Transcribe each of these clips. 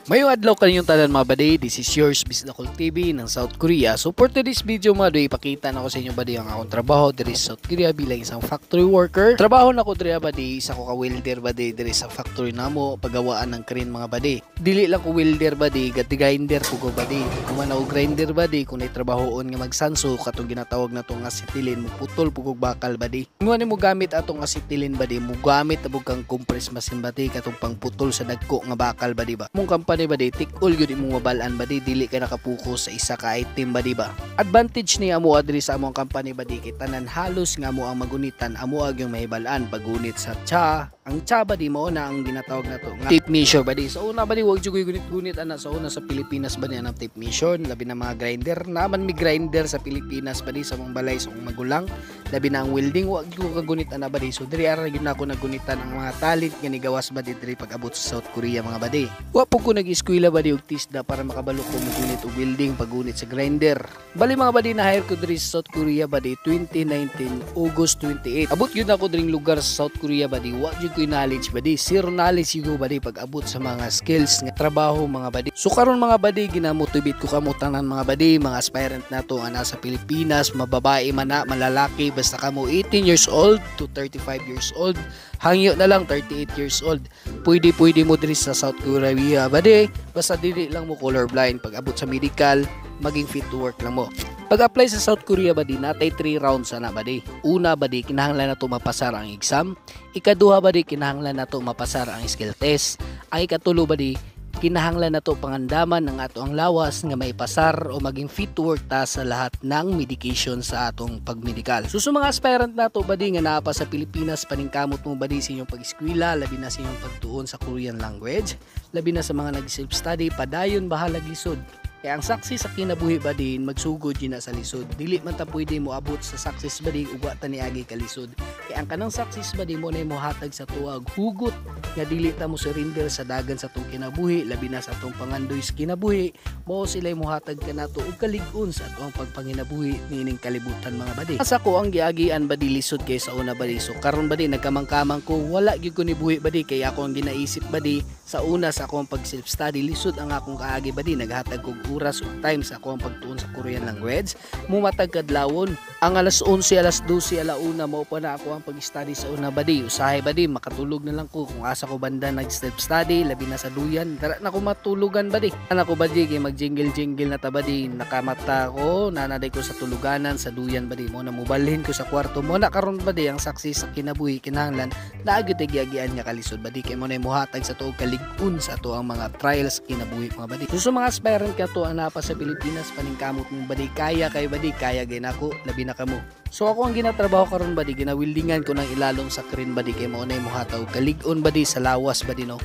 Mayong adlaw kaninyong tanan mga badi, this is yours Bisnakol TV ng South Korea. So for today's video mga badi, ipakita na ko sa inyo badi ang akong trabaho diri sa South Korea bilang isang factory worker. Trabaho na ko diri badi, isa ko ka welder badi diri sa factory namo, paggawaan ng crane mga badi. Dili lang ko welder badi, gati grinder ko badi. Kung man grinder badi, kung nay trabahoon nga magsanso katong ginatawag na to nga sitilin, muputol pugog bakal badi. Mo ni mo gamit atong asitilin badi, mo gamit abog kang compress machine badi katong pangputol sa dagko nga bakal badi ba. Mong company badi, tik-all yun imong mabalaan badi, dili ka nakapokus sa isa ka item badi ba. Advantage ni amo adri sa among company badi, kay tanan halos nga amo ang magunitan, amo ag yung mahibalaan pagunit sa tsa. Ang tsa badi mo na ang ginatawag na to nga tape measure badi. So una badi wag jud gunit-gunit ana sa una sa Pilipinas badi ang tape measure, labi na mga grinder naman mi grinder sa Pilipinas badi sa mong balay sa mong magulang, labi na ang welding wag jud kagunit ana badi. So diri ara gyud nako nagunitan ang mga talent nga nigawas badi diri pag-abot sa South Korea mga badi. Wa po ko nag-eskwela badi og tisda para makabalo ko magunit og welding pagunit sa grinder. Bali mga badi, na hire ko diri sa South Korea badi 2019 August 28. Abot gyud ako dring lugar sa South Korea badi, wa jud ko knowledge badi, zero knowledge yugo badi pag abot sa mga skills nga trabaho mga badi. So karon mga badi, ginamotivate ko kamo tanan mga badi, mga aspirant nato nga nasa Pilipinas, mababae man na malalaki, basta kamo 18 years old to 35 years old, hangyo na lang 38 years old, pwede mo diri sa South Korea badi, basta dili lang mo colorblind. Pag abot sa medical, maging fit to work lang mo. Pag-apply sa South Korea badi, natay 3 rounds na badi. Una badi, kinahanglan nato mapasar ang exam. Ikaduha badi, kinahanglan nato mapasar ang skill test. Ang ikatulo badi, kinahanglan nato pangandaman ng ato ang lawas nga maipasar o maging fit to work ta sa lahat ng medication sa atong pagmedikal. So sa mga aspirant nato badi nga naa pa sa Pilipinas, paningkamot mo badi sa inyong pag-eskwela, labi na sa inyong pagtuon sa Korean language, labi na sa mga nag-self-study, padayon bahalag lisod. Kaya ang saksi sa kinabuhi badi, magsugod yun na sa lisod. Dili man ta pwede mo abot sa success badi ug wa ta niagi ka lisod. Kaya ang kanang success badi mo na mo hatag sa tuwag hugot nga dili ta mo surrender sa dagan sa tong kinabuhi, labi na sa tong pangandoy sa kinabuhi. Mao sila mo hatag kanato og kalig-on sa atong pagpanginabuhi nining kalibutan mga badi. Asa ko ang giagian badi lisod kay sa una badi. So karon badi nagkamang-kamang ko, wala gyud ko ni buhi badi, kay ako ang ginaisip badi sa una sa akong pag self study, lisod ang akong kaagi badi, naghatag og oras ug time sa ako ang pagtuon sa Korean language. Mumatag kadlawon ang alas 11, alas 12, alauna mao pa na ako ang pag-study sa una badi. Usahay badi, makatulog na lang ko kung asa ko banda nag-self study, labi na sa duyan, dara na ko matulugan badi. Ana ko badi kay mag-jingle na ta badi, nakamata ko, nanaday ko sa tuluganan sa duyan badi, mo na mobalhin ko sa kwarto mo na karon badi. Ang saksi sa kinabuhi kinahanglan naagid giagian nga kalisod badi, kay mo na mohatag sa tuog kalig-on sa ato ang mga trials kinabuhi mga badi. So sa mga aspirant ka to ana pa sa Pilipinas, paningkamot mo badi, kaya kay badi, kaya gay nako, labi na kamo. So ako ang ginatrabaho karon badi, ginawildingan ko ng ilalom sa crane badi, kay mo na mohataw kalig-on badi sa lawas badi no.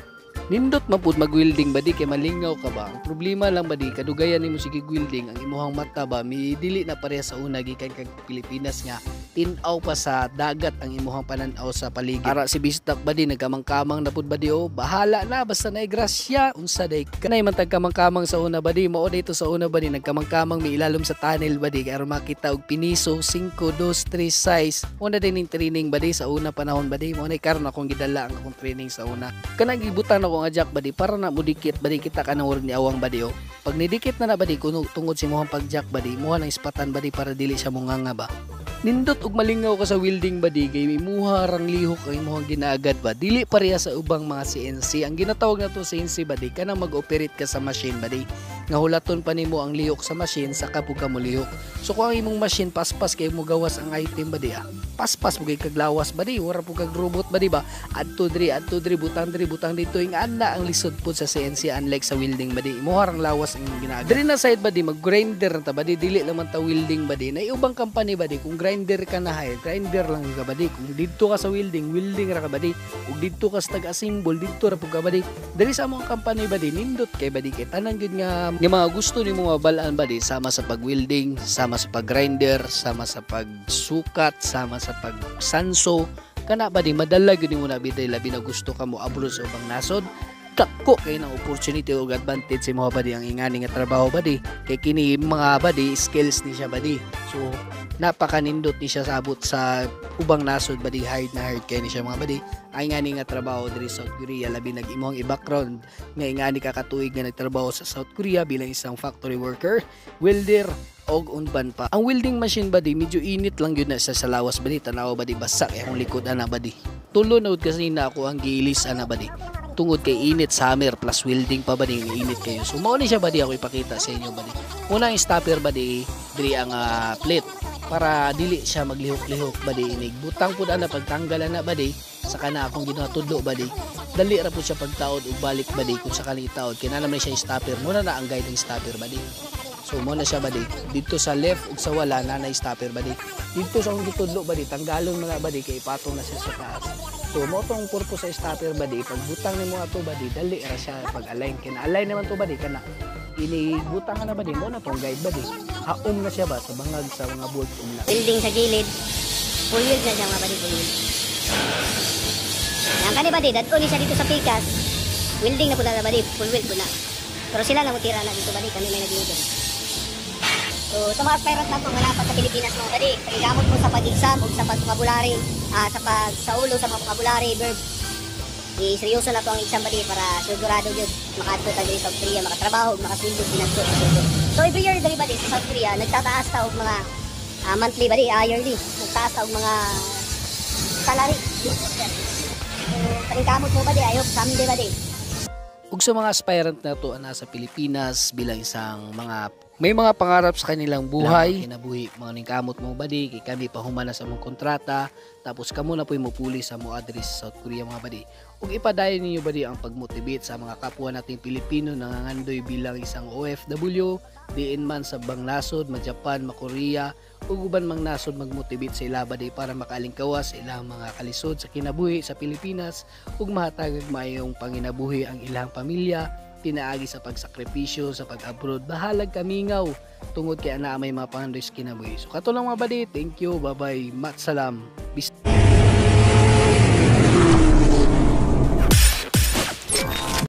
Nindot mapud mag-welding badi, kay malingaw ka ba. Ang problema lang badi, kadugayan nimo sige welding, ang imuhang mata ba mi dili na pareha sa una gikan kag Pilipinas nga tin-aw pa sa dagat ang imuhang panan-aw sa paligid. Ara si bistak badi, nagkamang-kamang na pud badi, o bahala na basta naay grasya unsa day kanay man tagkamang-kamang sa una badi. Mao dito sa una badi, nagkamang-kamang mi ilalom sa tunnel badi, kay aron makita og piniso 5, 2, 3 size. Una din ning training badi sa una panahon badi, mo nay karon akong gidala ang akong training sa una. Kanang gibutan ako nga jack badi para na mo dikit badi, kita ka nang ni awang badi o. Pag nidikit na badi kuno tungod si mohang pag-jack badi, muha nang ispatan badi para dili siya monganga ba. Nindot og malingaw ka sa welding badi, kay imuha rang lihok kay imuhang ginaagad ba, dili pareha sa ubang mga CNC. Ang ginatawag nato CNC badi, kanang mag-operate ka sa machine badi, nga hulaton pa nimo ang lihok sa machine saka pug ka mo lihok. So kung ang imong machine paspas kay mo gawas ang item badi, paspas mo kay kaglawas badi, wala pug kag robot badi ba, adto diri butang dito, ing ana ang lisod pud sa CNC, unlike sa welding badi, imuha rang lawas ang ginaagad. Diri na side badi, mag-grinder ta badi, dili lang man ta welding badi. Na ubang company badi, kung grinder ka na hire, grinder lang ka badi. Kung dito ka sa welding ra ka badi. Kung dito ka sa tag-assemble, dito ra pug ka badi. Diri sa among company badi, nindot kay badi, kay tanan gyud nga mga gusto nimo mabalaan badi, sama sa pag-welding, sama sa pag-grinder, sama sa pagsukat, sama sa pagsanso, kana badi madala gyud nimo na biday, labi na gusto ka mo abroad sa ubang nasod. Dako kay ng opportunity o advantage sa mga badi ang ingani nga trabaho badi, kay kini mga badi skills ni siya badi. So napakanindot ni siya sabot sa ubang nasod badi, hard na hard kay ni siya mga badi. Ay nga ni nga trabaho diri sa South Korea, labi nag-imo ang i-background nga ni kakatuig nga nagtrabaho sa South Korea bilang isang factory worker, welder og unban pa. Ang welding machine badi medyo init lang yun na sa lawas badi, tanaw badi basak akong likod ana badi. Tulo na kasi na ako ang gilis ana badi. Tungod kay init, summer plus welding pa badi, init kayo. So mao ni siya badi ako ipakita sa inyo badi. Una ang stopper badi diri ang plate para dili siya maglihok-lihok badi, inig butang pud ana pagtanggal na badi sa kana akong ginawa tudlo badi, dali ra pud siya pagtaod ug balik badi kung sa kalitaod kina naman siya stopper. Muna na ang guiding stopper badi. So mo na siya badi dito sa left ug sa wala na stopper badi. Dito sa akong gitudlo badi tanggalon na badi kay ipatong na siya sa taas. So mo tong purpose sa stopper badi, pag butang nimo ato badi dali ra siya pag align, kina align naman to badi kana ini butang na badi mo na tong guide badi. Haom na siya ba sa bangag sa mga bolt na. Welding sa gilid. Full weld na siya mga badi, full weld. Yang kani badi dadto ni siya dito sa pikas. Welding na pud na badi, full weld pud na. Pero sila na mo tira na dito badi, kami may nagingin. So, sa mga aspirant na ito, wala pa sa Pilipinas mga badi, paggamot mo sa pag-exam o sa pag-vocabulary, sa ulo sa mga vocabulary, verb. Seryoso na ito ang exam badi para sigurado yun, makadto tayo sa South Korea, makatrabaho, makasweldo, sinagto. So, every year dali badi sa South Korea, nagtataas ta og mga monthly badi, yearly, nagtaas ta og mga salary. So, paggamot mo badi, ayok, someday badi. Ug sa mga aspirant na to nasa Pilipinas bilang isang may mga pangarap sa kanilang buhay, kinabuhi mga ning kamot mo badi, kay kami pahuman na sa mong kontrata, tapos kamo na po'y mupuli sa mo address sa South Korea mga badi. Ug ipadayon ninyo badi ang pagmotivate sa mga kapwa nating Pilipino nangangandoy bilang isang OFW, diin man sa bang nasod, ma-Japan, ma-Korea, ug uban mang nasod magmotivate sa ila badi para makalingkawas sa ilang mga kalisod sa kinabuhi sa Pilipinas ug mahatagag maayong panginabuhi ang ilang pamilya, tinaagi sa pagsakripisyo sa pag-abroad, bahalag kamingaw tungod kay ana may mga pangandoy sa kinabuhi. So kato lang mga badi, thank you, bye bye, mat salam.